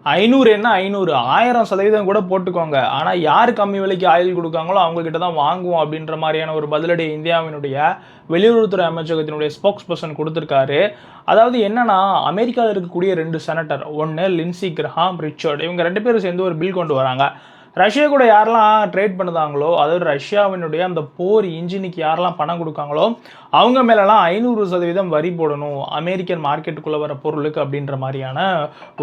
500 என்ன 500 1000% கூட போட்டுக்கோங்க. ஆனா யார் கம்மி விலைக்கு ஆயில் குடுக்காங்களோ அவங்க கிட்ட தான் வாங்குவோம் அப்படின்ற மாரியான ஒரு பதிலடி இந்தியாவினுடைய வெளியுறவுத்துறை அமைச்சகத்தினுடைய ஸ்போக்ஸ் பெர்சன் குடுத்திருக்காரு. அதாவது என்னன்னா, அமெரிக்கால இருக்கக்கூடிய 2 செனட்டர், ஒண்ணு லிண்ட்சி கிரஹாம், ரிச்சர்ட் இவங்க 2 பேரும் சேர்ந்து ஒரு பில் கொண்டு வராங்க. ரஷ்யா கூட யாரெல்லாம் ட்ரேட் பண்ணுதாங்களோ, அதாவது ரஷ்யாவினுடைய அந்த போர் இன்ஜினுக்கு யாரெல்லாம் பணம் குடுக்காங்களோ, அவங்க மேலலாம் 500% வரி போடணும். அமெரிக்கன் மார்க்கெட்டுக்குள்ள வர பொருளுக்கு அப்படின்ற மாரியான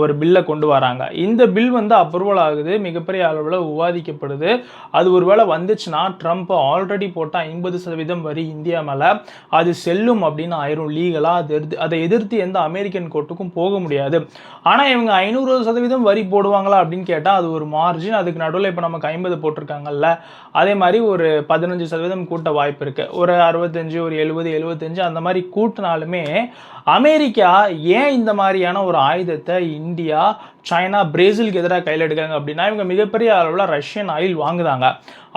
ஒரு பில்ல கொண்டு வராங்க. இந்த பில் வந்து அப்ரூவல் ஆகுது. மிகப்பெரிய அளவுல விவாதிக்கப்படுது. அது ஒருவேளை வந்துச்சுன்னா, ட்ரம்ப் ஆல்ரெடி போட்ட 50% வரி இந்தியா மேல அது செல்லும் அப்படின்னு ஆயிரும் லீகலா. அதை எதிர்த்து எந்த அமெரிக்கன் கோர்ட்டுக்கும் போக முடியாது. ஆனா இவங்க 500% வரி போடுவாங்களா அப்படின்னு கேட்டா, அது ஒரு மார்ஜின். அதுக்கு நடுவுல இப்ப நமக்கு 50 போட்டிருக்காங்கல்ல, அதே மாதிரி ஒரு 15% கூட்ட வாய்ப்பு இருக்கு. ஒரு 65, ஒரு 70, 75 அந்த மாதிரி கூட்டினாலுமே அமெரிக்கா ஏன் இந்த மாதிரியான ஒரு ஆயுதத்தை இந்தியா, சைனா, பிரேசிலுக்கு எதிராக கையில் எடுக்காங்க அப்படின்னா, இவங்க மிகப்பெரிய அளவில் ரஷ்யன் ஆயில் வாங்குதாங்க.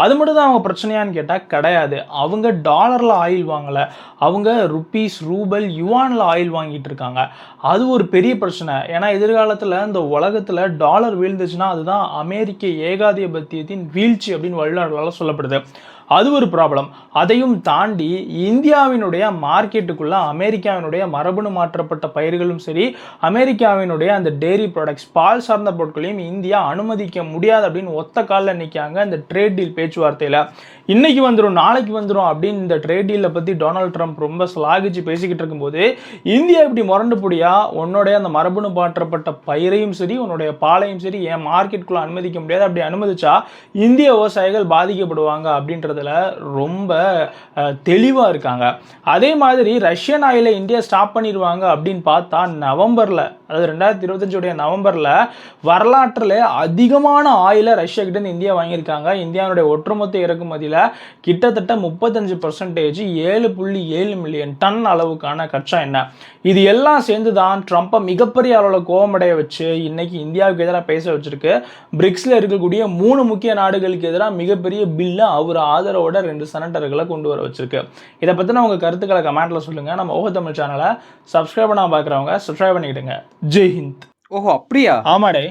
அது மட்டும் தான் அவங்க பிரச்சனையான்னு கேட்டால் கிடையாது. அவங்க டாலரில் ஆயில் வாங்கலை, அவங்க ருப்பீஸ், ரூபல், யுவானில் ஆயில் வாங்கிட்டு இருக்காங்க. அது ஒரு பெரிய பிரச்சனை. ஏன்னா எதிர்காலத்தில் இந்த உலகத்தில் டாலர் வீழ்ந்துச்சுன்னா அதுதான் அமெரிக்க ஏகாதிபத்தியத்தின் வீழ்ச்சி அப்படின்னு வல்லுநர்களால் சொல்லப்படுது. அது ஒரு ப்ராப்ளம். அதையும் தாண்டி இந்தியாவினுடைய மார்க்கெட்டுக்குள்ள அமெரிக்காவினுடைய மரபணு மாற்றப்பட்ட பயிர்களும் சரி, அமெரிக்காவினுடைய அந்த டெய்ரி ப்ராடக்ட்ஸ், பால் சார்ந்த பொருட்களையும் இந்தியா அனுமதிக்க முடியாது அப்படின்னு ஒத்த காலில் நிற்காங்க இந்த ட்ரேட் டீல் பேச்சுவார்த்தையில். இன்னைக்கு வந்துடும், நாளைக்கு வந்துடும் அப்படின்னு இந்த ட்ரேட் டீலை பற்றி டொனால்ட் ட்ரம்ப் ரொம்ப ஸ்லாகிச்சு பேசிக்கிட்டு இருக்கும்போது, இந்தியா இப்படி முரண்டு புடியா உன்னுடைய அந்த மரபணு மாற்றப்பட்ட பயிரையும் சரி, உன்னுடைய பாலையும் சரி என் மார்க்கெட்டுக்குள்ள அனுமதிக்க முடியாது, அப்படி அனுமதிச்சா இந்திய விவசாயிகள் பாதிக்கப்படுவாங்க அப்படின்றதுல ரொம்ப தெளிவாக இருக்காங்க. அதே மாதிரி ரஷ்யன் ஆயிலை இந்தியா ஸ்டாப் பண்ணிடுவாங்க அப்படின்னு பார்த்தா நவம்பரில், அதாவது 2025 நவம்பரில் வரலாற்றில் அதிகமான ஆயிலை ரஷ்யா கிட்ட இந்தியா வாங்கியிருக்காங்க. இந்தியாவுடைய ஒட்டுமொத்த இறக்குமதியில் கிட்டத்தட்ட 35%, 7.7 மில்லியன் டன் அளவுக்கான கச்சா எண்ணெய். இது எல்லாம் சேர்ந்து தான் ட்ரம்ப்பை மிகப்பெரிய அளவில் கோபமடைய வச்சு இன்னைக்கு இந்தியாவுக்கு எதிராக பேச வச்சிருக்கு. பிரிக்ஸில் இருக்கக்கூடிய 3 முக்கிய நாடுகளுக்கு எதிராக மிகப்பெரிய பில்லை அவர் ஆதரவோட 2 செனட்டர்களை கொண்டு வர வச்சிருக்கு. இதை பற்றின உங்கள் கருத்துக்களை கமெண்ட்ல சொல்லுங்கள். நம்ம ஓஹோ தமிழ் சேனலை சப்ஸ்கிரைப் பண்ணாமல் பார்க்குறவங்க சப்ஸ்கிரைப் பண்ணிக்கிடுங்க. ஜெய் ஹிந்த். ஓஹோ, அப்படியா? ஆமாடே.